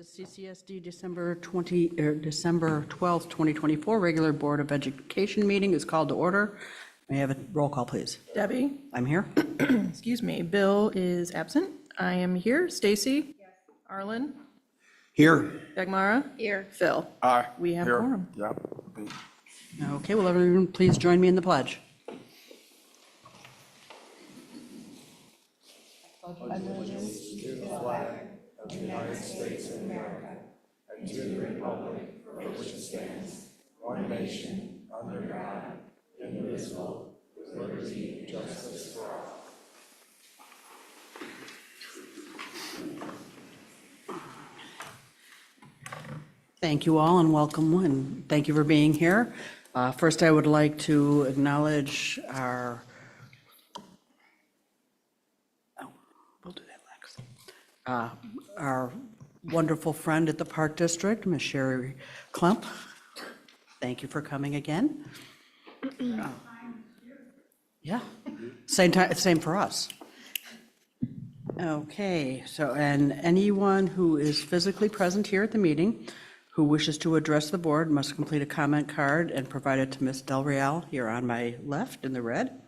CCSD December 12th, 2024 regular Board of Education meeting is called to order. May I have a roll call, please? Debbie? I'm here. Excuse me. Bill is absent. I am here. Stacy? Yes. Arlen? Here. Dagmara? Here. Phil? Aye. We have Here. quorum. Yep. Okay, will everyone please join me in the pledge? Thank you all and welcome, and thank you for being here. First, I would like to acknowledge our, we'll do that next. Our wonderful friend at the Park District, Ms. Sherry Klump. Thank you for coming again. Yeah, same time, same for us. Okay, so, and anyone who is physically present here at the meeting who wishes to address the board must complete a comment card and provide it to Ms. Del Real here on my left in the red.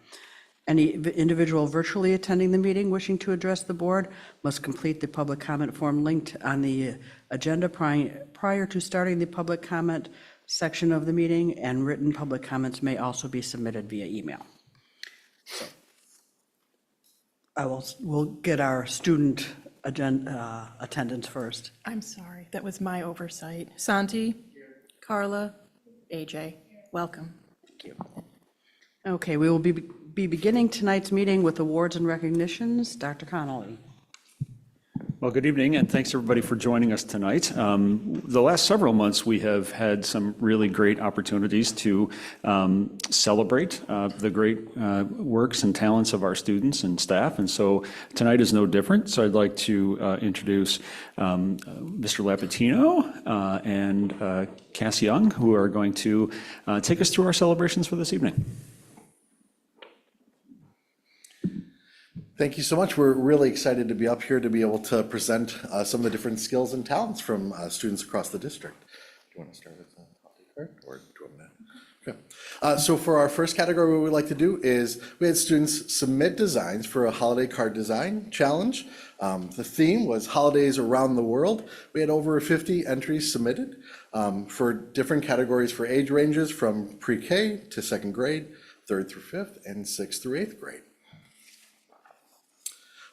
Any individual virtually attending the meeting wishing to address the board must complete the public comment form linked on the agenda prior to starting the public comment section of the meeting, and written public comments may also be submitted via email. We'll get our student agenda attendance first. I'm sorry. That was my oversight. Santi? Carla? AJ? Welcome. Thank you. Okay, we will be beginning tonight's meeting with awards and recognitions. Dr. Connolly. Well, good evening, and thanks everybody for joining us tonight. The last several months, we have had some really great opportunities to celebrate the great works and talents of our students and staff, and so tonight is no different. So I'd like to introduce Mr. Lapatino and Cass Young, who are going to take us through our celebrations for this evening. Thank you so much. We're really excited to be up here to be able to present some of the different skills and talents from students across the district. Do you want to start with the holiday card, or do you want me to? Okay. So for our first category, what we'd like to do is we had students submit designs for a holiday card design challenge. The theme was holidays around the world. We had over 50 entries submitted for different categories for age ranges from pre-K to second grade, third through fifth, and sixth through eighth grade.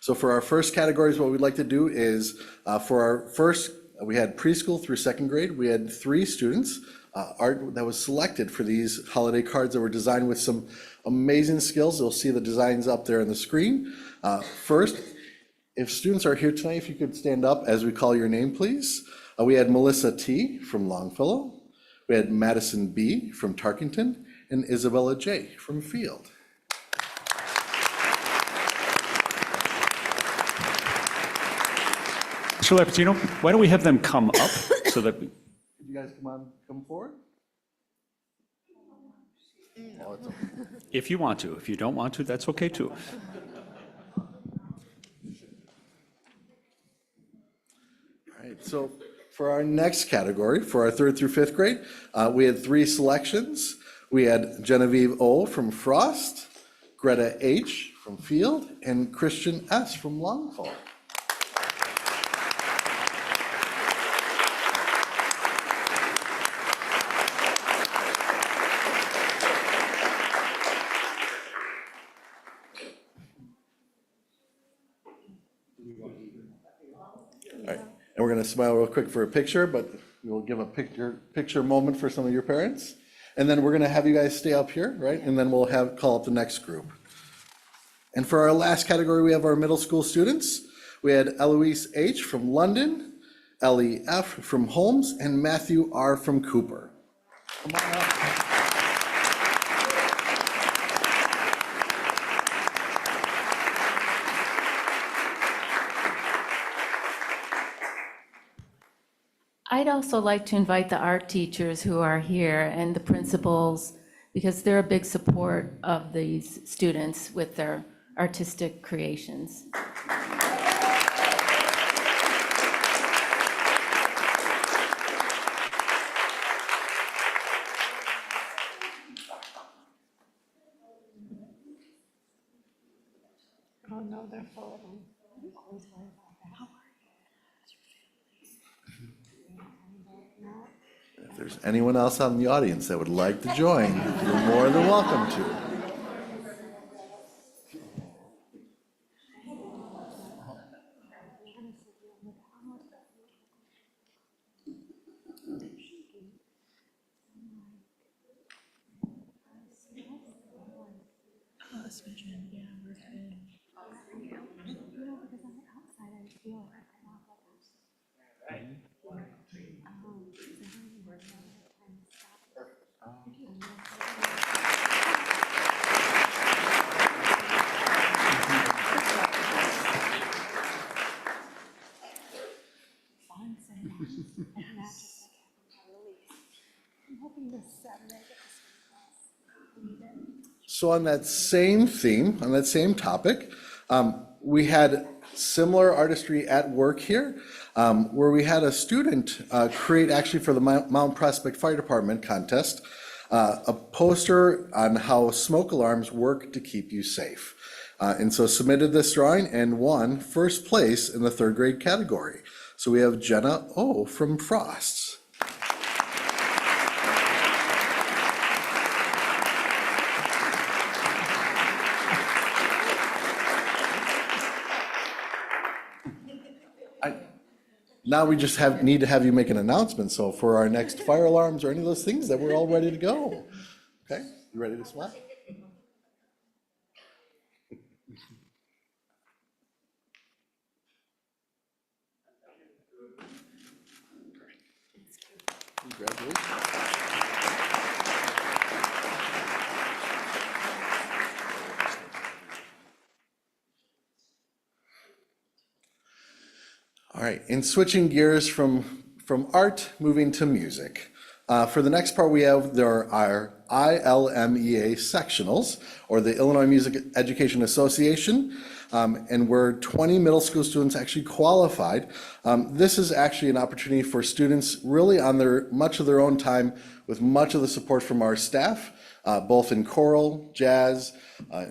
So for our first categories, what we'd like to do is, for our first, we had preschool through second grade. We had 3 students art that was selected for these holiday cards that were designed with some amazing skills. You'll see the designs up there on the screen. First, if students are here tonight, if you could stand up as we call your name, please. We had Melissa T. from Longfellow. We had Madison B. from Tarkington, and Isabella J. from Field. Mr. Lapatino, why don't we have them come up so that we... Could you guys come forward? Oh, it's okay. If you want to. If you don't want to, that's okay too. All right, so for our next category, for our third through fifth grade, we had 3 selections. We had Genevieve O. from Frost, Greta H. from Field, and Christian S. from Longfellow. And we're going to smile real quick for a picture, but we'll give a picture moment for some of your parents. And then we're going to have you guys stay up here, right? And then we'll call up the next group. And for our last category, we have our middle school students. We had Eloise H. from London, Ellie F. from Holmes, and Matthew R. from Cooper. Come on up. I'd also like to invite the art teachers who are here and the principals, because they're a big support of these students with their artistic creations. there's anyone else out in the audience that would like to join, you're more than welcome to. So on that same theme, on that same topic, we had similar artistry at work here, where we had a student create, actually for the Mount Prospect Fire Department contest, a poster on how smoke alarms work to keep you safe. And so submitted this drawing and won first place in the third grade category. So we have Jenna O from Frosts. Now we just need to have you make an announcement, so for our next fire alarms or any of those things, that we're all ready to go. Okay, you ready to smile? Congratulations. All right, and switching gears from art, moving to music. For the next part, we have our ILMEA sectionals, or the Illinois Music Education Association, and where 20 middle school students actually qualified. This is actually an opportunity for students really on much of their own time, with much of the support from our staff, both in choral, jazz,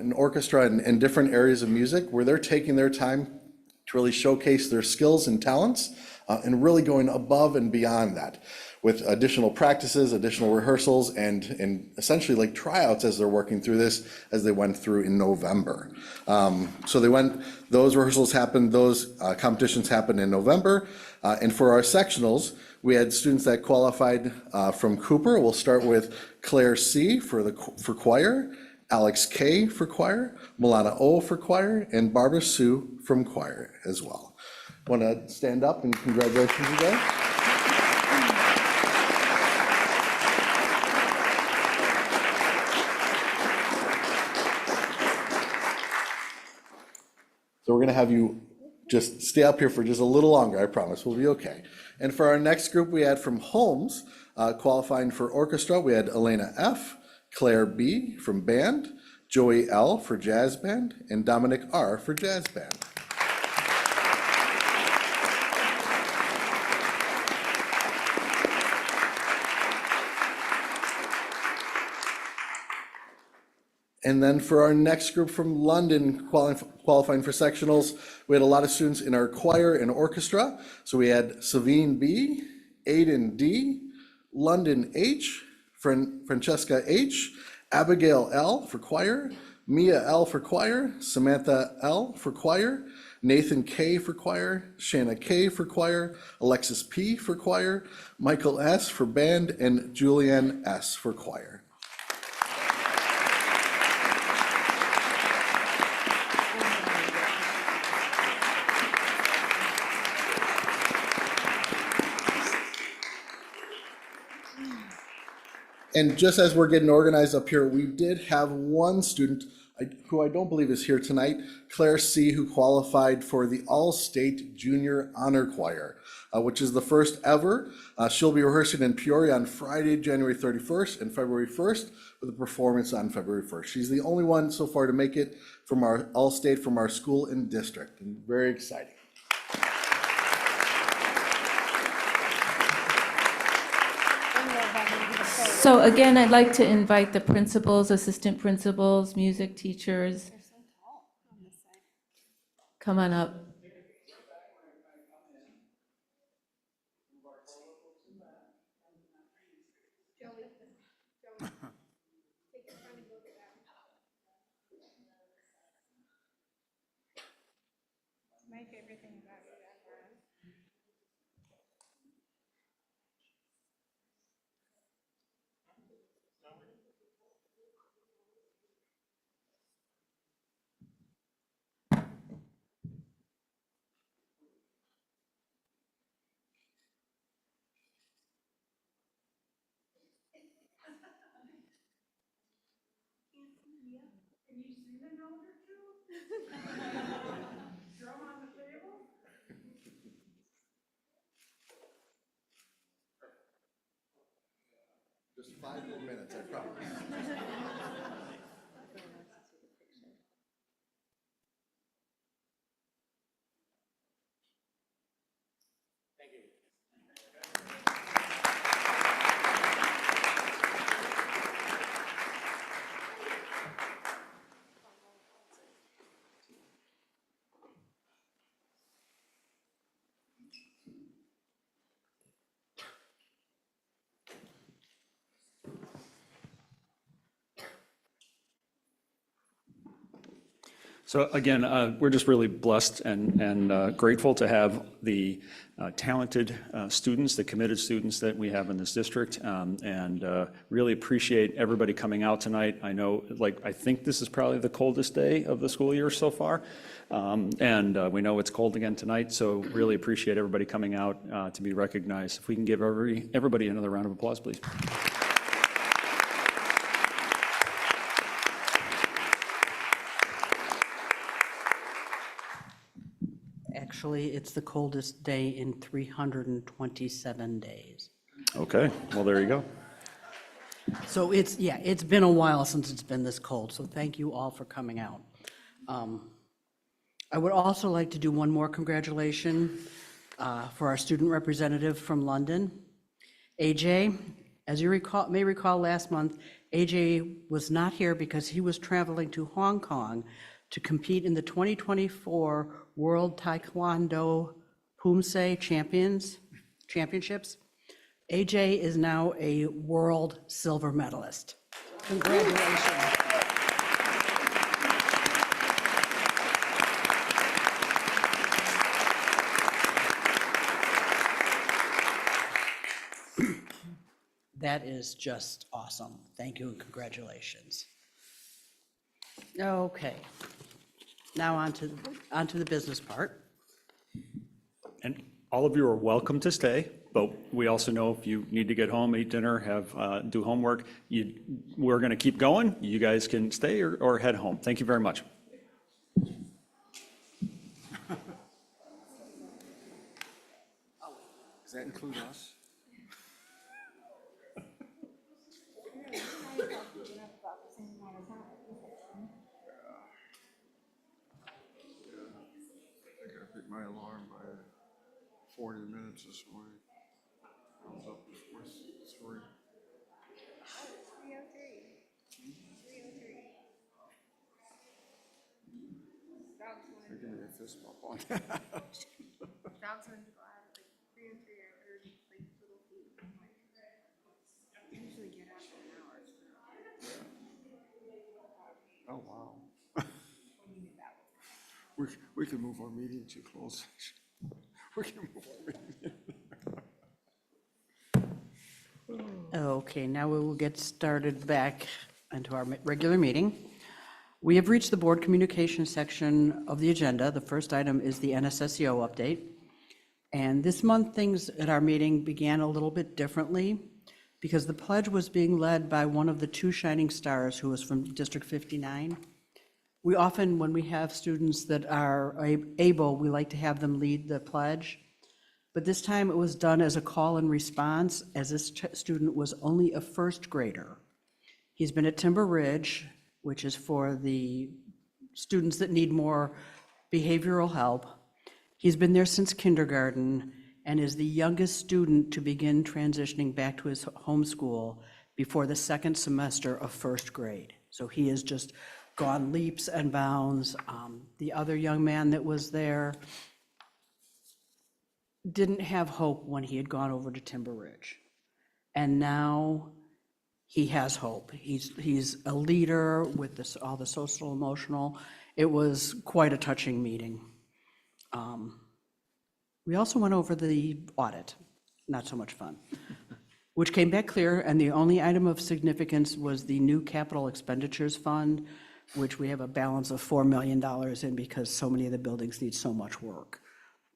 in orchestra, and different areas of music, where they're taking their time to really showcase their skills and talents, and really going above and beyond that with additional practices, additional rehearsals, and essentially like tryouts as they're working through this, as they went through in November. So those rehearsals happened, those competitions happened in November. And for our sectionals, we had students that qualified from Cooper. We'll start with Claire C. for choir, Alex K. for choir, Milana O. for choir, and Barbara Sue from choir as well. Want to stand up and congratulations, you guys. So we're going to have you just stay up here for just a little longer, I promise. We'll be okay. And for our next group, we had from Holmes, qualifying for orchestra, we had Elena F., Claire B. from band, Joey L. for jazz band, and Dominic R. for jazz band. And then for our next group from London qualifying for sectionals, we had a lot of students in our choir and orchestra. So we had Savine B, Aiden D, London H, Francesca H, Abigail L for choir, Mia L for choir, Samantha L for choir, Nathan K for choir, Shanna K for choir, Alexis P for choir, Michael S for band, and Julianne S for choir. And just as we're getting organized up here, we did have one student who I don't believe is here tonight, Claire C., who qualified for the All-State Junior Honor Choir, which is the first ever. She'll be rehearsing in Peoria on Friday, January 31st and February 1st, with a performance on February 1st. She's the only one so far to make it from our All-State from our school and district, and very exciting. So again, I'd like to invite the principals, assistant principals, music teachers. Come on up. My favorite thing about you, Deborah. Just 5 more minutes, I promise. So again, we're just really blessed and grateful to have the talented students, the committed students that we have in this district, and really appreciate everybody coming out tonight. I know, I think this is probably the coldest day of the school year so far, and we know it's cold again tonight, so really appreciate everybody coming out to be recognized. If we can give everybody another round of applause, please. Actually, it's the coldest day in 327 days. Okay, well, there you go. So it's been a while since it's been this cold, so thank you all for coming out. I would also like to do one more congratulation for our student representative from London, AJ. As you may recall, last month, AJ was not here because he was traveling to Hong Kong to compete in the 2024 World Taekwondo Poomsae Championships. AJ is now a world silver medalist. Congratulations. That is just awesome. Thank you and congratulations. Okay. Now on to the business part. And all of you are welcome to stay, but we also know if you need to get home, eat dinner, do homework, we're going to keep going. You guys can stay or head home. Thank you very much. Does that include us? I gotta pick my alarm by 40 minutes this morning. I was up before 3. 303. 303. Dogs want They're giving me a fist bump on that. dogs want to go out at like 303 or like little feet. I'm like, I usually get up in an hour. Oh, wow. We can move our meeting to closed session. We can move our meeting. Okay, now we will get started back into our regular meeting. We have reached the board communication section of the agenda. The first item is the NSSEO update. And this month, things at our meeting began a little bit differently because the pledge was being led by one of the two shining stars who was from District 59. We often, when we have students that are able, we like to have them lead the pledge. But this time it was done as a call and response, as this student was only a first grader. He's been at Timber Ridge, which is for the students that need more behavioral help. He's been there since kindergarten and is the youngest student to begin transitioning back to his home school before the second semester of first grade. So he has just gone leaps and bounds. The other young man that was there didn't have hope when he had gone over to Timber Ridge. And now he has hope. He's a leader with this, all the social emotional. It was quite a touching meeting. We also went over the audit, not so much fun, which came back clear, and the only item of significance was the new capital expenditures fund, which we have a balance of $4 million in because so many of the buildings need so much work.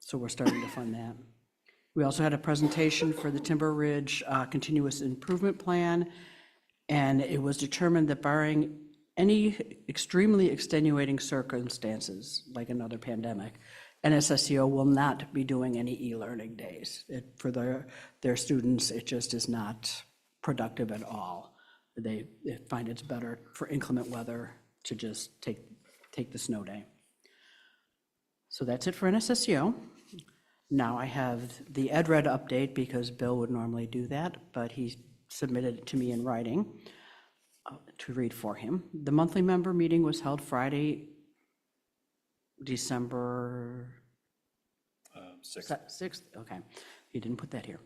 So we're starting to fund that. We also had a presentation for the Timber Ridge Continuous Improvement Plan, and it was determined that barring any extremely extenuating circumstances, like another pandemic, NSSEO will not be doing any e-learning days. For their students, it just is not productive at all. They find it's better for inclement weather to just take the snow day. So that's it for NSSEO. Now I have the EdRed update because Bill would normally do that, but he submitted it to me in writing to read for him. The monthly member meeting was held Friday, December 6th. Okay, he didn't put that here.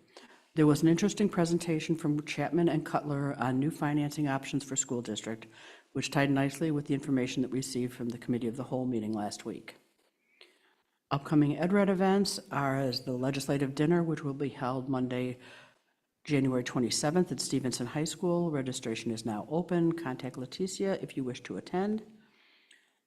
There was an interesting presentation from Chapman and Cutler on new financing options for school district, which tied nicely with the information that we received from the Committee of the Whole meeting last week. Upcoming EdRed events are as the legislative dinner, which will be held Monday, January 27th at Stevenson High School. Registration is now open. Contact Leticia if you wish to attend.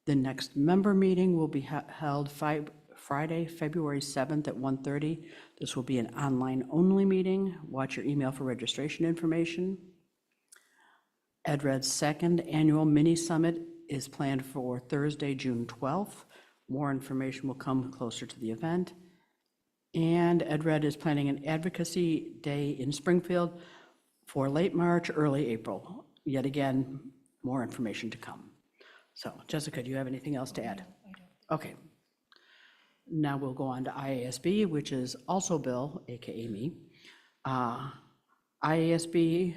The next member meeting will be held Friday, February 7th at 1:30. This will be an online-only meeting. Watch your email for registration information. EdRed's second annual mini summit is planned for Thursday, June 12th. More information will come closer to the event. And EdRed is planning an advocacy day in Springfield for late March, early April. Yet again, more information to come. So, Jessica, do you have anything else to add? Okay. Now we'll go on to IASB, which is also Bill, AKA me. IASB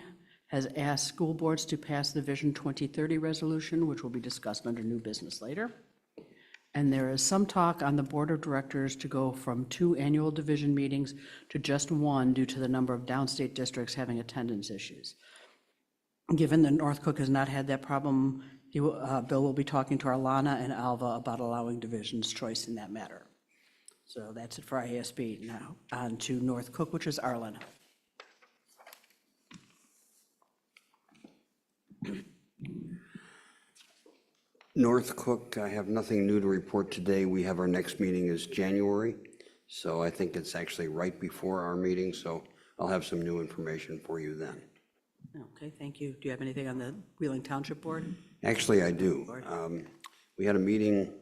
has asked school boards to pass the Vision 2030 resolution, which will be discussed under new business later. And there is some talk on the board of directors to go from 2 annual division meetings to just 1 due to the number of downstate districts having attendance issues. Given that North Cook has not had that problem, Bill will be talking to Arlana and Alva about allowing division's choice in that matter. So that's it for IASB. Now on to North Cook, which is Arlen. North Cook, I have nothing new to report today. We have our next meeting is January, so I think it's actually right before our meeting, so I'll have some new information for you then. Okay, thank you. Do you have anything on the Wheeling Township Board? Actually, I do. We had a meeting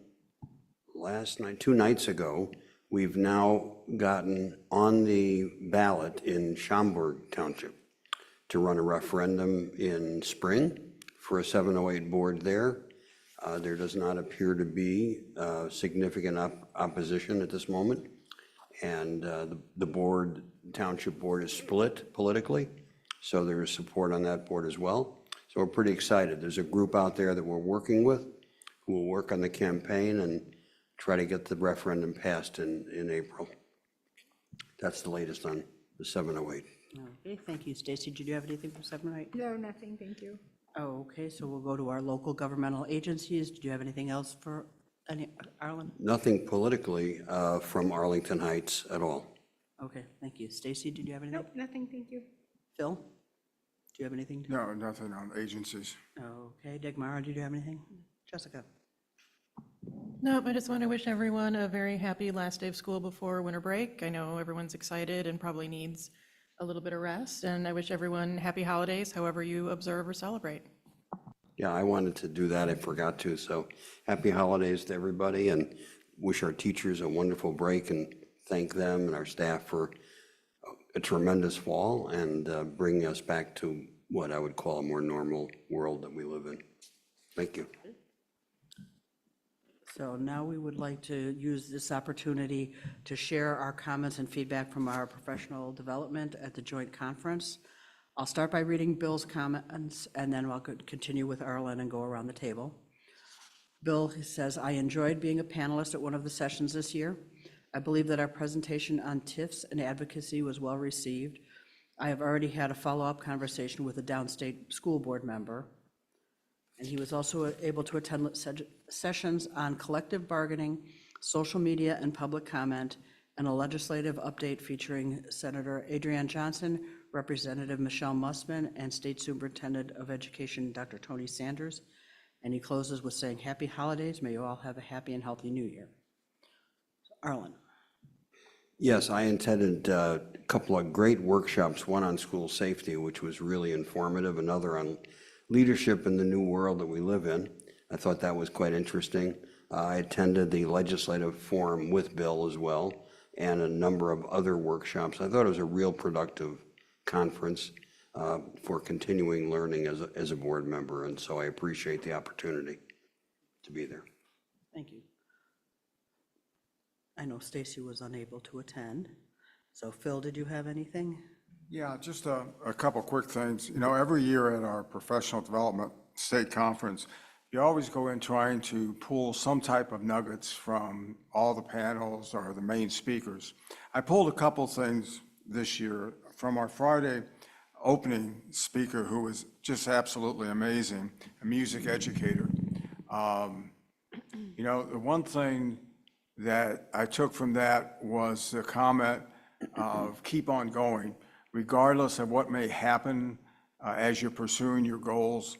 last night, 2 nights ago. We've now gotten on the ballot in Schaumburg Township to run a referendum in spring for a 708 board there. There does not appear to be significant opposition at this moment. And the township board is split politically, so there is support on that board as well. So we're pretty excited. There's a group out there that we're working with who will work on the campaign and try to get the referendum passed in April. That's the latest on the 708. Okay, thank you. Stacy, did you have anything for 708? No, nothing, thank you. Okay, so we'll go to our local governmental agencies. Did you have anything else for Arlen? Nothing politically from Arlington Heights at all. Okay, thank you. Stacy, did you have anything? Nope, nothing, thank you. Phil? Do you have anything? No, nothing on agencies. Okay, Dagmara, did you have anything? Jessica? Nope, I just want to wish everyone a very happy last day of school before winter break. I know everyone's excited and probably needs a little bit of rest, and I wish everyone happy holidays, however you observe or celebrate. Yeah, I wanted to do that. I forgot to. So happy holidays to everybody and wish our teachers a wonderful break and thank them and our staff for a tremendous fall and bringing us back to what I would call a more normal world that we live in. Thank you. So now we would like to use this opportunity to share our comments and feedback from our professional development at the joint conference. I'll start by reading Bill's comments, and then I'll continue with Arlen and go around the table. Bill says, I enjoyed being a panelist at one of the sessions this year. I believe that our presentation on TIFs and advocacy was well received. I have already had a follow-up conversation with a downstate school board member, and he was also able to attend sessions on collective bargaining, social media and public comment, and a legislative update featuring Senator Adrienne Johnson, Representative Michelle Mussman, and State Superintendent of Education, Dr. Tony Sanders. And he closes with saying, "Happy holidays. May you all have a happy and healthy new year." Arlen. Yes, I attended a couple of great workshops, one on school safety, which was really informative, another on leadership in the new world that we live in. I thought that was quite interesting. I attended the legislative forum with Bill as well, and a number of other workshops. I thought it was a real productive conference for continuing learning as a board member, and so I appreciate the opportunity to be there. Thank you. I know Stacy was unable to attend. So Phil, did you have anything? Yeah, just a couple quick things. You know, every year at our professional development state conference, you always go in trying to pull some type of nuggets from all the panels or the main speakers. I pulled a couple things this year from our Friday opening speaker, who was just absolutely amazing, a music educator. You know, the one thing that I took from that was the comment of keep on going, regardless of what may happen as you're pursuing your goals,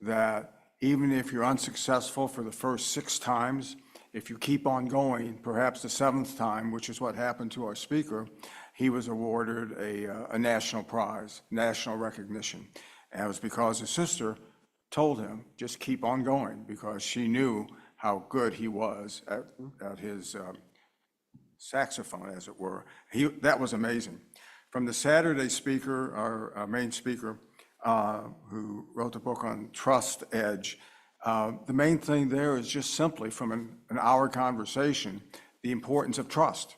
that even if you're unsuccessful for the first 6 times, if you keep on going, perhaps the 7th time, which is what happened to our speaker, he was awarded a national prize, national recognition. And it was because his sister told him, just keep on going, because she knew how good he was at his saxophone, as it were. That was amazing. From the Saturday speaker, our main speaker, who wrote the book on Trust Edge, the main thing there is just simply from an hour conversation, the importance of trust,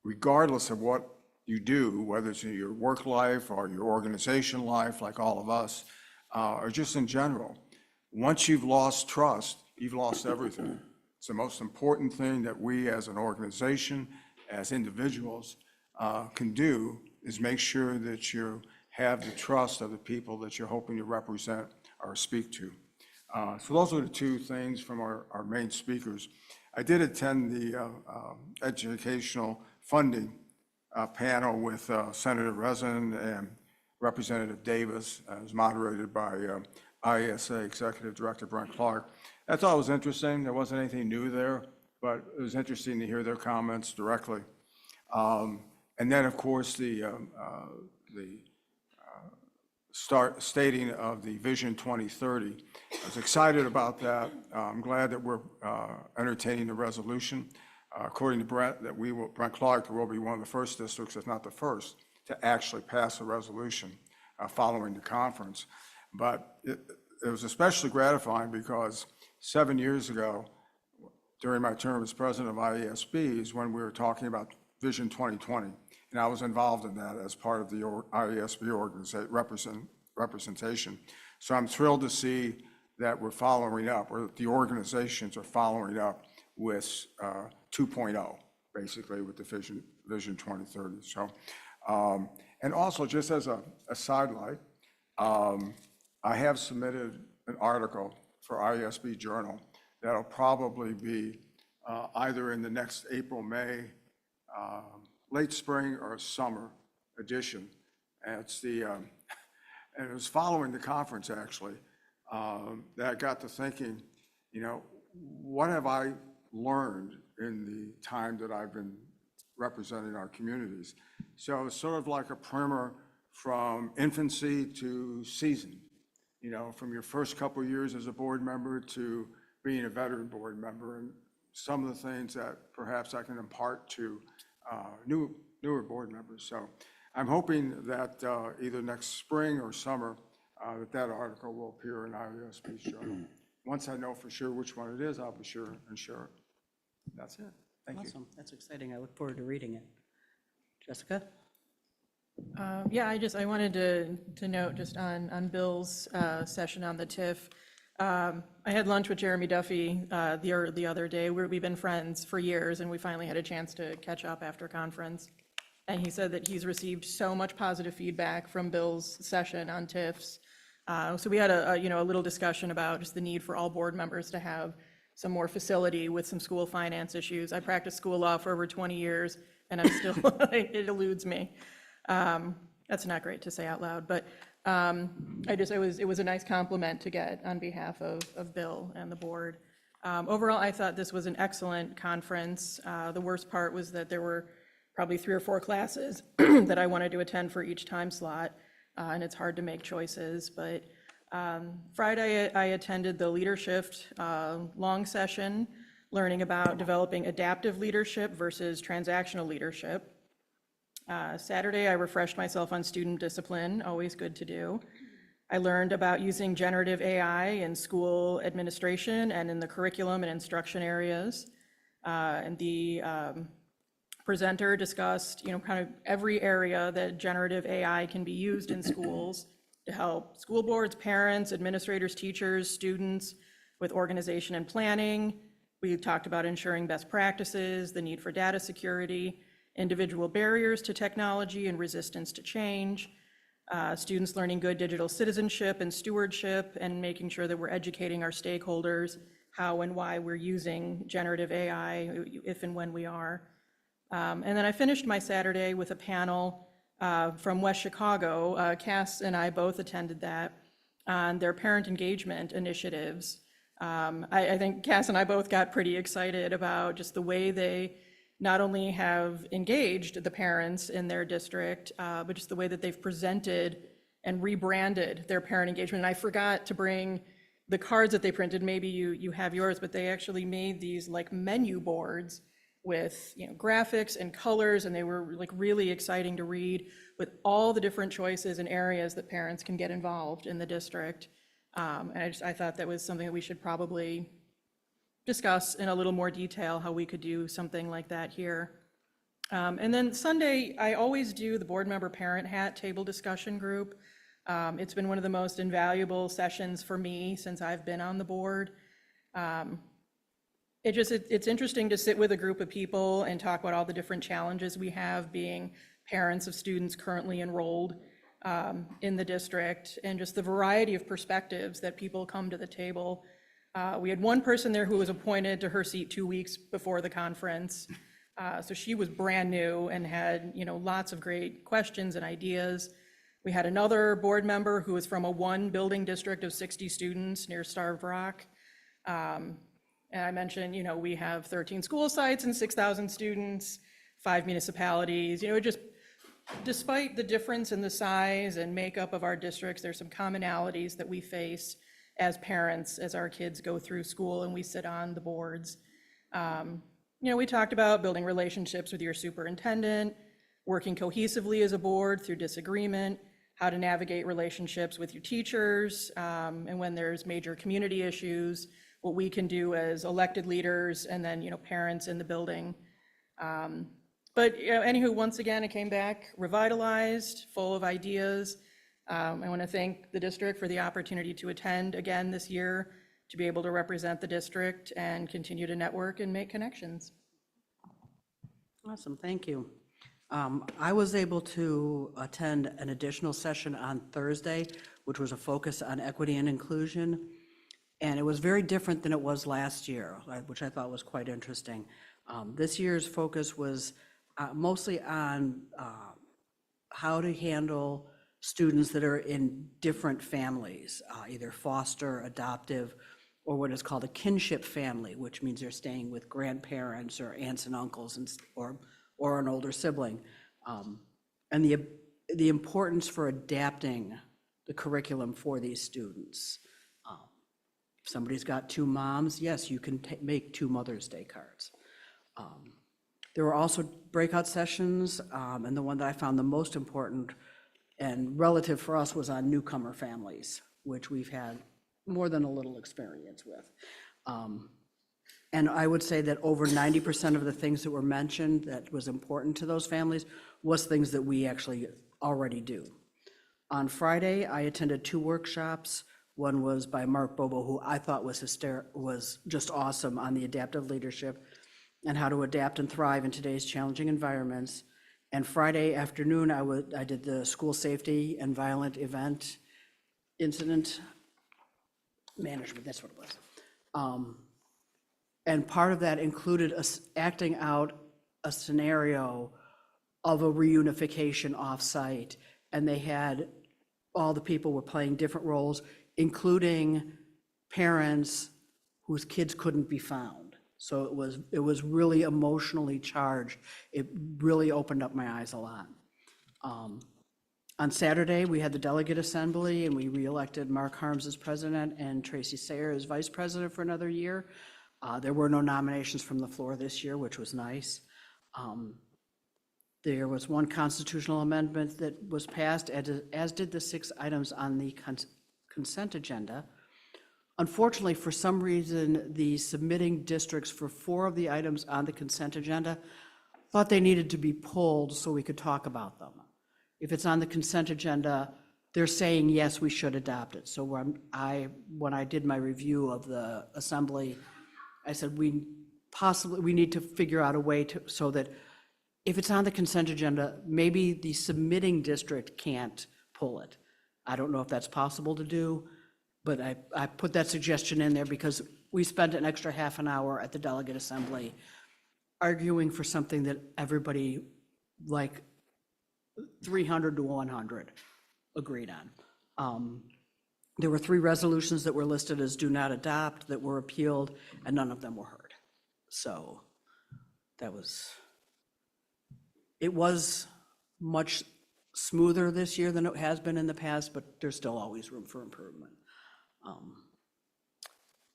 regardless of what you do, whether it's in your work life or your organization life, like all of us, or just in general. Once you've lost trust, you've lost everything. It's the most important thing that we as an organization, as individuals, can do, is make sure that you have the trust of the people that you're hoping to represent or speak to. So those are the 2 things from our main speakers. I did attend the educational funding panel with Senator Rezin and Representative Davis. It was moderated by IESA Executive Director Brent Clark. I thought it was interesting. There wasn't anything new there, but it was interesting to hear their comments directly. And then, of course, the stating of the Vision 2030. I was excited about that. I'm glad that we're entertaining the resolution. According to Brent Clark, will be one of the first districts, if not the first, to actually pass a resolution following the conference. But it was especially gratifying because 7 years ago, during my term as president of IESB, is when we were talking about Vision 2020. And I was involved in that as part of the IESB representation. So I'm thrilled to see that we're following up, or the organizations are following up with 2.0, basically, with the Vision 2030. So, and also, just as a sidelight, I have submitted an article for IESB Journal that'll probably be either in the next April, May, late spring or summer edition. And it's and it was following the conference, actually, that I got to thinking, you know, what have I learned in the time that I've been representing our communities? So it's sort of like a primer from infancy to season, you know, from your first couple of years as a board member to being a veteran board member, and some of the things that perhaps I can impart to newer board members. So I'm hoping that either next spring or summer, that article will appear in IESB's journal. Once I know for sure which one it is, I'll be sure and share it. That's it. Thank you. Awesome. That's exciting. I look forward to reading it. Jessica? Yeah, I wanted to note just on Bill's session on the TIF. I had lunch with Jeremy Duffy the other day. We've been friends for years, and we finally had a chance to catch up after conference. And he said that he's received so much positive feedback from Bill's session on TIFs. So we had a little discussion about just the need for all board members to have some more facility with some school finance issues. I practiced school law for over 20 years, and I'm still, it eludes me. That's not great to say out loud, but it was a nice compliment to get on behalf of Bill and the board. Overall, I thought this was an excellent conference. The worst part was that there were probably 3 or 4 classes that I wanted to attend for each time slot, and it's hard to make choices. But Friday, I attended the leadership long session, learning about developing adaptive leadership versus transactional leadership. Saturday, I refreshed myself on student discipline, always good to do. I learned about using generative AI in school administration and in the curriculum and instruction areas. And the presenter discussed, kind of every area that generative AI can be used in schools to help school boards, parents, administrators, teachers, students with organization and planning. We talked about ensuring best practices, the need for data security, individual barriers to technology and resistance to change, students learning good digital citizenship and stewardship, and making sure that we're educating our stakeholders how and why we're using generative AI, if and when we are. And then I finished my Saturday with a panel from West Chicago. Cass and I both attended that on their parent engagement initiatives. I think Cass and I both got pretty excited about just the way they not only have engaged the parents in their district, but just the way that they've presented and rebranded their parent engagement. And I forgot to bring the cards that they printed. Maybe you have yours, but they actually made these like menu boards with graphics and colors, and they were like really exciting to read with all the different choices and areas that parents can get involved in the district. And I thought that was something that we should probably discuss in a little more detail, how we could do something like that here. And then Sunday, I always do the board member parent hat table discussion group. It's been one of the most invaluable sessions for me since I've been on the board. It's interesting to sit with a group of people and talk about all the different challenges we have being parents of students currently enrolled in the district, and just the variety of perspectives that people come to the table. We had one person there who was appointed to her seat 2 weeks before the conference. So she was brand new and had, lots of great questions and ideas. We had another board member who was from a 1-building district of 60 students near Starved Rock. And I mentioned, we have 13 school sites and 6,000 students, 5 municipalities. Just despite the difference in the size and makeup of our districts, there's some commonalities that we face as parents, as our kids go through school and we sit on the boards. We talked about building relationships with your superintendent, working cohesively as a board through disagreement, how to navigate relationships with your teachers, and when there's major community issues, what we can do as elected leaders, and then, parents in the building. But anywho, once again, it came back revitalized, full of ideas. I want to thank the district for the opportunity to attend again this year, to be able to represent the district and continue to network and make connections. Awesome, thank you. I was able to attend an additional session on Thursday, which was a focus on equity and inclusion. And it was very different than it was last year, which I thought was quite interesting. This year's focus was mostly on how to handle students that are in different families, either foster, adoptive, or what is called a kinship family, which means they're staying with grandparents or aunts and uncles or an older sibling. And the importance for adapting the curriculum for these students. If somebody's got 2 moms, yes, you can make 2 Mother's Day cards. There were also breakout sessions, and the one that I found the most important and relative for us was on newcomer families, which we've had more than a little experience with. And I would say that over 90% of the things that were mentioned that was important to those families was things that we actually already do. On Friday, I attended 2 workshops. One was by Mark Bobo, who I thought was just awesome, on the adaptive leadership and how to adapt and thrive in today's challenging environments. And Friday afternoon, I did the school safety and violent event incident management, that's what it was. And part of that included us acting out a scenario of a reunification off-site. And they had, all the people were playing different roles, including parents whose kids couldn't be found. So it was really emotionally charged. It really opened up my eyes a lot. On Saturday, we had the delegate assembly, and we reelected Mark Harms as president and Tracy Sayer as vice president for another year. There were no nominations from the floor this year, which was nice. There was one constitutional amendment that was passed, as did the 6 items on the consent agenda. Unfortunately, for some reason, the submitting districts for 4 of the items on the consent agenda thought they needed to be pulled so we could talk about them. If it's on the consent agenda, they're saying, yes, we should adopt it. So when I did my review of the assembly, I said, we need to figure out a way so that if it's on the consent agenda, maybe the submitting district can't pull it. I don't know if that's possible to do, but I put that suggestion in there because we spent an extra half an hour at the delegate assembly arguing for something that everybody, like 300 to 100, agreed on. There were 3 resolutions that were listed as do not adopt that were appealed, and none of them were heard. So it was much smoother this year than it has been in the past, but there's still always room for improvement.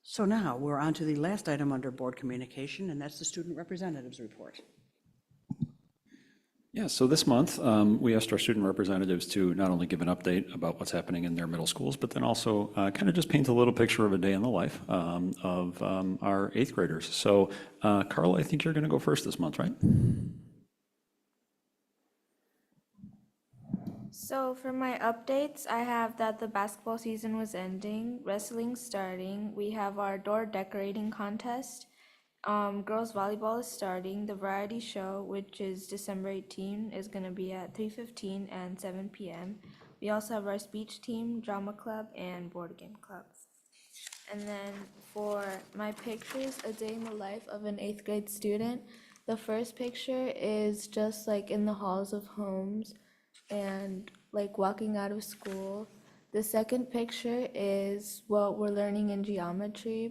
So now we're on to the last item under board communication, and that's the student representatives report. Yeah, so this month, we asked our student representatives to not only give an update about what's happening in their middle schools, but then also kind of just paint a little picture of a day in the life of our 8th graders. So Carla, I think you're going to go first this month, right? So for my updates, I have that the basketball season was ending, wrestling starting, we have our door decorating contest, girls volleyball is starting, the variety show, which is December 18, is going to be at 3:15 and 7 p.m. We also have our speech team, drama club, and board game club. And then for my pictures, a day in the life of an 8th grade student, the first picture is just like in the halls of homes and like walking out of school. The second picture is what we're learning in geometry,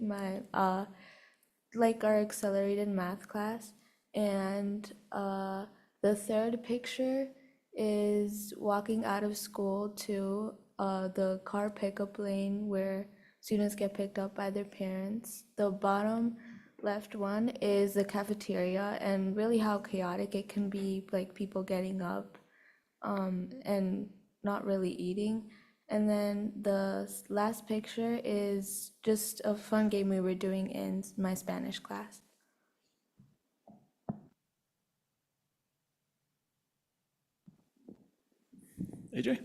like our accelerated math class. And the third picture is walking out of school to the car pickup lane where students get picked up by their parents. The bottom left one is the cafeteria and really how chaotic it can be, like people getting up and not really eating. And then the last picture is just a fun game we were doing in my Spanish class. AJ?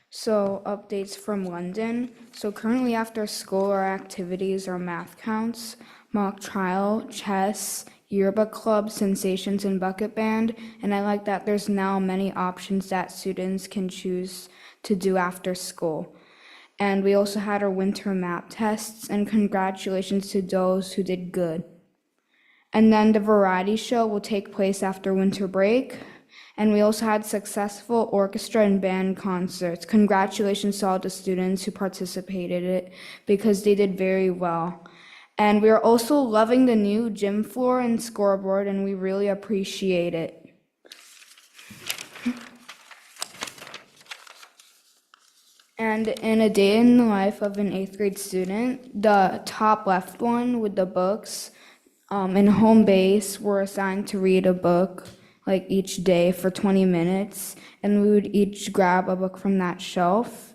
So updates from London. So currently after school, our activities are math counts, mock trial, chess, yearbook club, sensations, and bucket band. And I like that there's now many options that students can choose to do after school. And we also had our winter map tests, and congratulations to those who did good. And then the variety show will take place after winter break. And we also had successful orchestra and band concerts. Congratulations to all the students who participated in it because they did very well. And we are also loving the new gym floor and scoreboard, and we really appreciate it. And in a day in the life of an 8th grade student, the top left one with the books, in home base, we're assigned to read a book like each day for 20 minutes, and we would each grab a book from that shelf.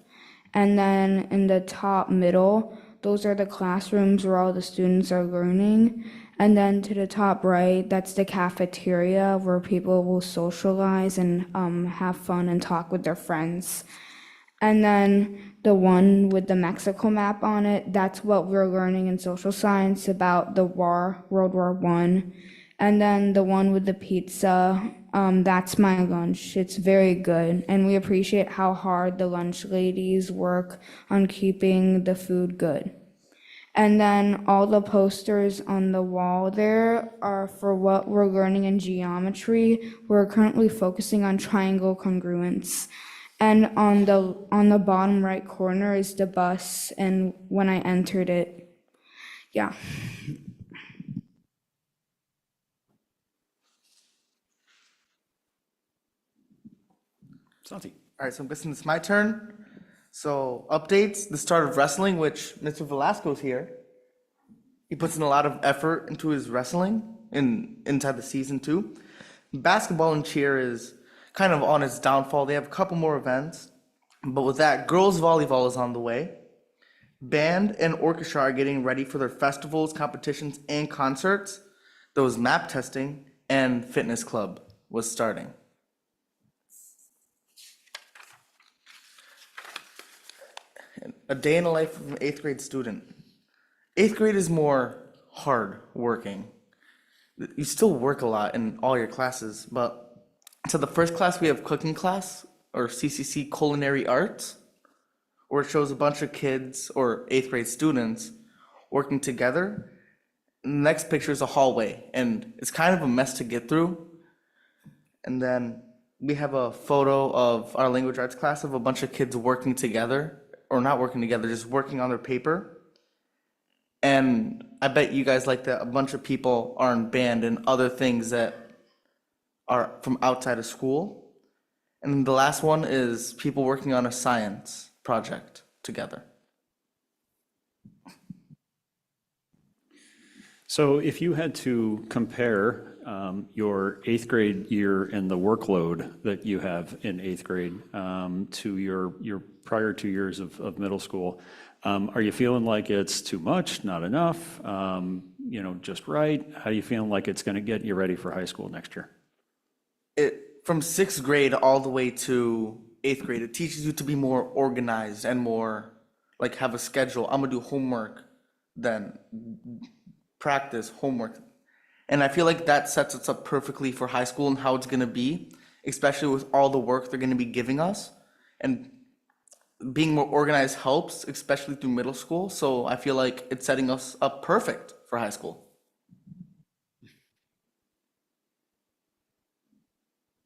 And then in the top middle, those are the classrooms where all the students are learning. And then to the top right, that's the cafeteria where people will socialize and have fun and talk with their friends. And then the one with the Mexico map on it, that's what we're learning in social science about the war, World War I. And then the one with the pizza, that's my lunch. It's very good. And we appreciate how hard the lunch ladies work on keeping the food good. And then all the posters on the wall there are for what we're learning in geometry. We're currently focusing on triangle congruence. And on the bottom right corner is the bus and when I entered it. Yeah. Santi? All right, so I'm guessing it's my turn. So updates, the start of wrestling, which Mr. Velasco's here. He puts in a lot of effort into his wrestling inside the season too. Basketball and cheer is kind of on its downfall. They have a couple more events, but with that, girls volleyball is on the way. Band and orchestra are getting ready for their festivals, competitions, and concerts. There was map testing, and fitness club was starting. A day in the life of an eighth grade student. Eighth grade is more hard working. You still work a lot in all your classes, but so the first class we have cooking class, or CCC Culinary Arts, where it shows a bunch of kids or eighth grade students working together. And the next picture is a hallway, and it's kind of a mess to get through. And then we have a photo of our language arts class of a bunch of kids working together, or not working together, just working on their paper. And I bet you guys like that a bunch of people are in band and other things that are from outside of school. And then the last one is people working on a science project together. So if you had to compare your eighth grade year and the workload that you have in eighth grade to your prior 2 years of middle school, are you feeling like it's too much, not enough, just right? How are you feeling like it's going to get you ready for high school next year? From sixth grade all the way to eighth grade, it teaches you to be more organized and more like have a schedule. I'm gonna do homework, then practice homework. And I feel like that sets us up perfectly for high school and how it's gonna be, especially with all the work they're gonna be giving us. And being more organized helps, especially through middle school. So I feel like it's setting us up perfect for high school.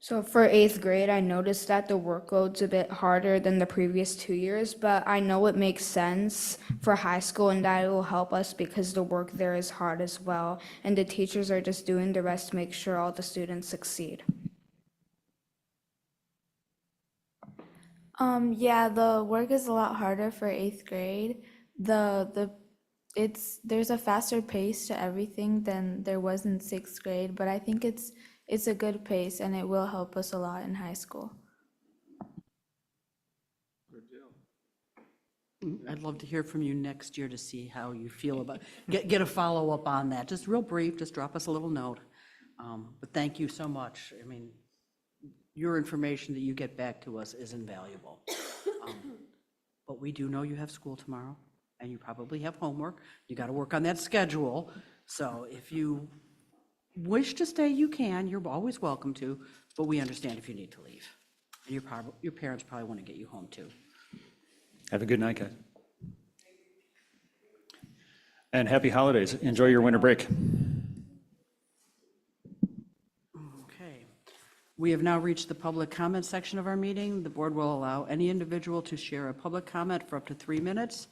So for eighth grade, I noticed that the workload's a bit harder than the previous 2 years, but I know it makes sense for high school and that it will help us because the work there is hard as well. And the teachers are just doing the rest to make sure all the students succeed. Yeah, the work is a lot harder for eighth grade. There's a faster pace to everything than there was in sixth grade, but I think it's a good pace and it will help us a lot in high school. I'd love to hear from you next year to see how you feel about, get a follow-up on that. Just real brief, just drop us a little note. But thank you so much. I mean, your information that you get back to us is invaluable. But we do know you have school tomorrow, and you probably have homework. You got to work on that schedule. So if you wish to stay, you can. You're always welcome to, but we understand if you need to leave. And your parents probably want to get you home, too. Have a good night, guys. And happy holidays. Enjoy your winter break. Okay. We have now reached the public comment section of our meeting. The board will allow any individual to share a public comment for up to 3 minutes.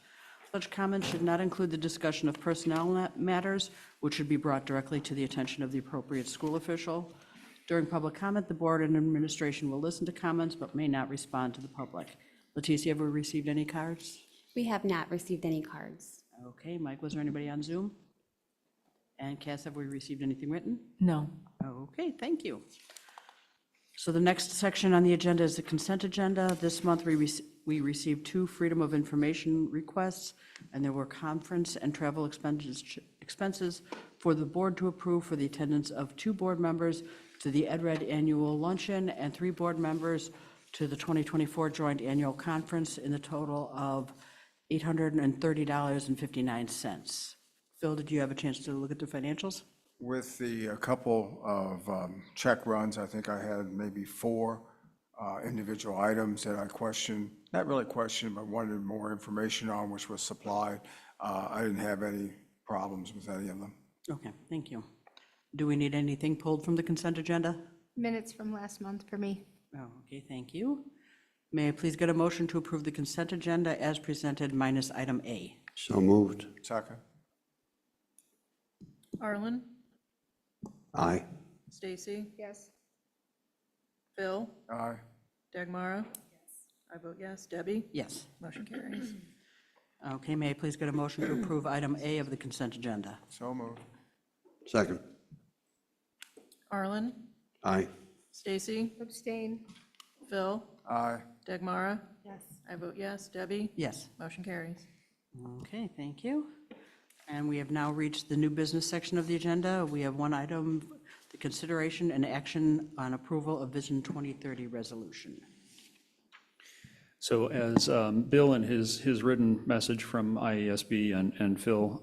Such comments should not include the discussion of personnel matters, which should be brought directly to the attention of the appropriate school official. During public comment, the board and administration will listen to comments but may not respond to the public. Leticia, have we received any cards? We have not received any cards. Okay, Mike, was there anybody on Zoom? And Cass, have we received anything written? No. Okay, thank you. So the next section on the agenda is the consent agenda. This month, we received 2 Freedom of Information requests, and there were conference and travel expenses for the board to approve for the attendance of 2 board members to the EdRed Annual Luncheon and 3 board members to the 2024 Joint Annual Conference in the total of $830.59. Phil, did you have a chance to look at the financials? With the couple of check runs, I think I had maybe 4 individual items that I questioned, not really questioned, but wanted more information on, which was supplied. I didn't have any problems with any of them. Okay, thank you. Do we need anything pulled from the consent agenda? Minutes from last month for me. Oh, okay, thank you. May I please get a motion to approve the consent agenda as presented minus item A? So moved. Second. Arlen, Aye. Stacy, Yes. Phil, Aye. Dagmara. I vote yes. Debbie? Yes. Motion carries. Okay, may I please get a motion to approve item A of the consent agenda? So moved. Second. Arlen, Aye. Stacy, Abstain. Phil, Aye. Dagmara. Yes. I vote yes. Debbie? Yes. Motion carries. Okay, thank you. And we have now reached the new business section of the agenda. We have one item, the consideration and action on approval of Vision 2030 resolution. So as Bill in his written message from IASB and Phil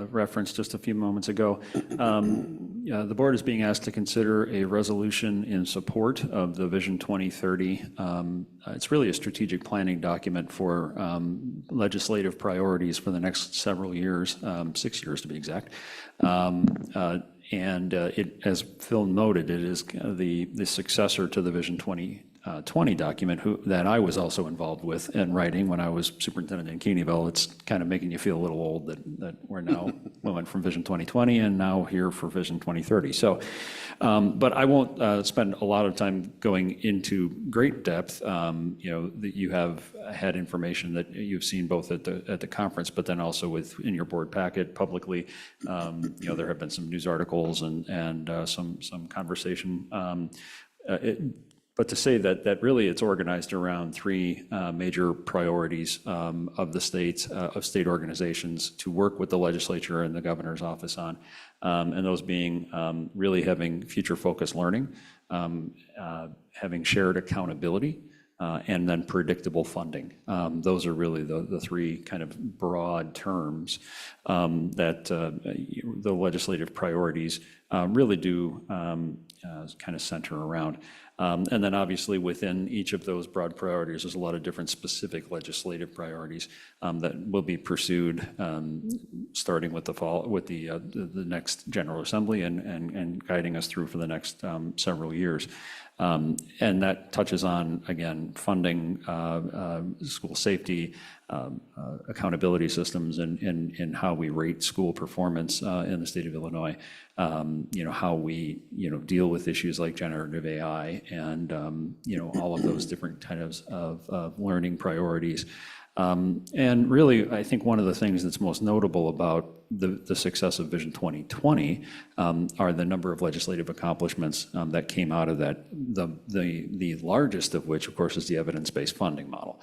referenced just a few moments ago, the board is being asked to consider a resolution in support of the Vision 2030. It's really a strategic planning document for legislative priorities for the next several years, 6 years to be exact. And it, as Phil noted, it is the successor to the Vision 2020 document that I was also involved with in writing when I was superintendent in Keeneyville. It's kind of making you feel a little old that we're now, we went from Vision 2020 and now here for Vision 2030. So, but I won't spend a lot of time going into great depth. That you have had information that you've seen both at the conference, but then also in your board packet publicly. There have been some news articles and some conversation. But to say that really it's organized around 3 major priorities of the states, of state organizations to work with the legislature and the governor's office on, and those being really having future-focused learning, having shared accountability, and then predictable funding. Those are really the 3 kind of broad terms that the legislative priorities really do kind of center around. And then obviously within each of those broad priorities, there's a lot of different specific legislative priorities that will be pursued starting with the fall, with the next General Assembly and guiding us through for the next several years. And that touches on, again, funding, school safety, accountability systems, and how we rate school performance in the state of Illinois. How we, deal with issues like generative AI and, all of those different kinds of learning priorities. And really, I think one of the things that's most notable about the success of Vision 2020 are the number of legislative accomplishments that came out of that. The largest of which, of course, is the evidence-based funding model,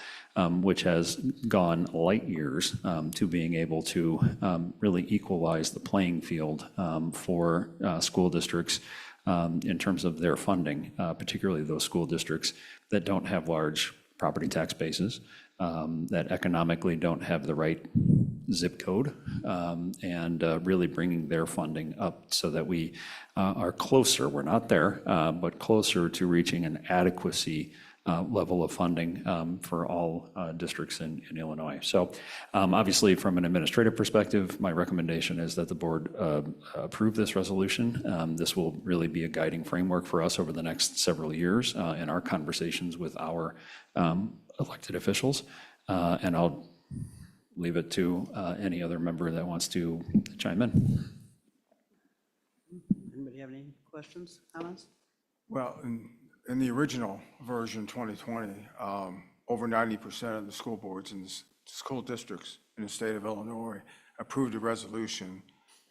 which has gone light years to being able to really equalize the playing field for school districts in terms of their funding, particularly those school districts that don't have large property tax bases, that economically don't have the right zip code, and really bringing their funding up so that we are closer, we're not there, but closer to reaching an adequacy level of funding for all districts in Illinois. So obviously, from an administrative perspective, my recommendation is that the board approve this resolution. This will really be a guiding framework for us over the next several years in our conversations with our elected officials. And I'll leave it to any other member that wants to chime in. Anybody have any questions, comments? Well, in the original version, 2020, over 90% of the school boards and school districts in the state of Illinois approved a resolution,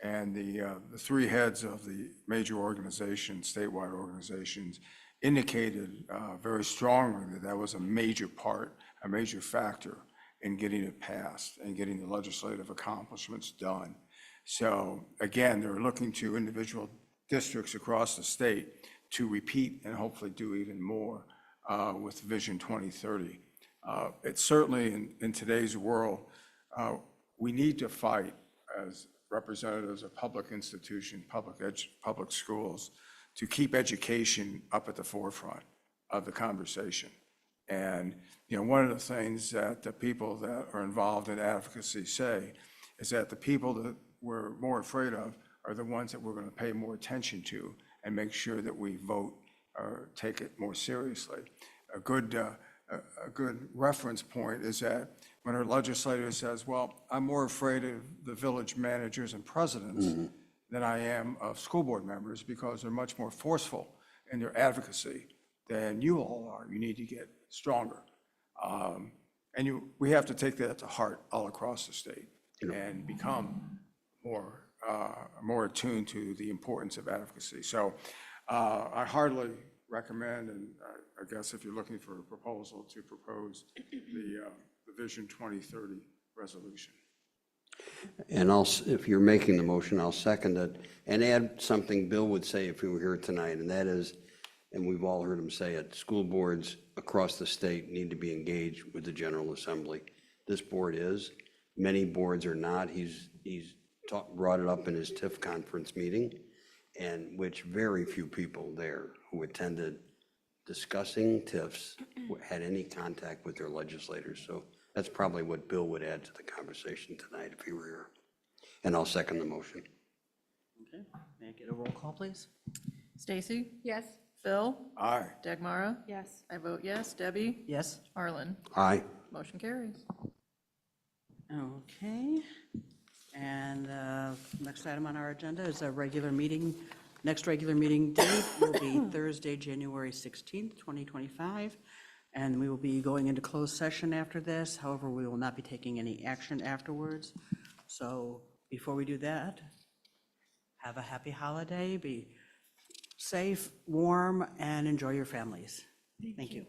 and the 3 heads of the major organizations, statewide organizations, indicated very strongly that was a major part, a major factor in getting it passed and getting the legislative accomplishments done. So again, they're looking to individual districts across the state to repeat and hopefully do even more with Vision 2030. It's certainly in today's world, we need to fight representatives of public institution, public schools, to keep education up at the forefront of the conversation. And, one of the things that the people that are involved in advocacy say is that the people that we're more afraid of are the ones that we're going to pay more attention to and make sure that we vote or take it more seriously. A good reference point is that when our legislator says, well, I'm more afraid of the village managers and presidents than I am of school board members because they're much more forceful in their advocacy than you all are. You need to get stronger. And we have to take that to heart all across the state and become more attuned to the importance of advocacy. So I heartily recommend, and I guess if you're looking for a proposal, to propose the Vision 2030 resolution. And if you're making the motion, I'll second it and add something Bill would say if he were here tonight, and that is, and we've all heard him say it, school boards across the state need to be engaged with the General Assembly. This board is, many boards are not. He's brought it up in his TIF conference meeting, and which very few people there who attended discussing TIFs had any contact with their legislators. So that's probably what Bill would add to the conversation tonight if he were here. And I'll second the motion. Okay, may I get a roll call, please? Stacy? Yes. Phil? Aye. Dagmara? Yes. I vote yes. Debbie? Yes? Arlen? Aye. Motion carries. Okay, and next item on our agenda is a regular meeting. Next regular meeting date will be Thursday, January 16th, 2025, and we will be going into closed session after this. However, we will not be taking any action afterwards. So before we do that, have a happy holiday, be safe, warm, and enjoy your families. Thank you.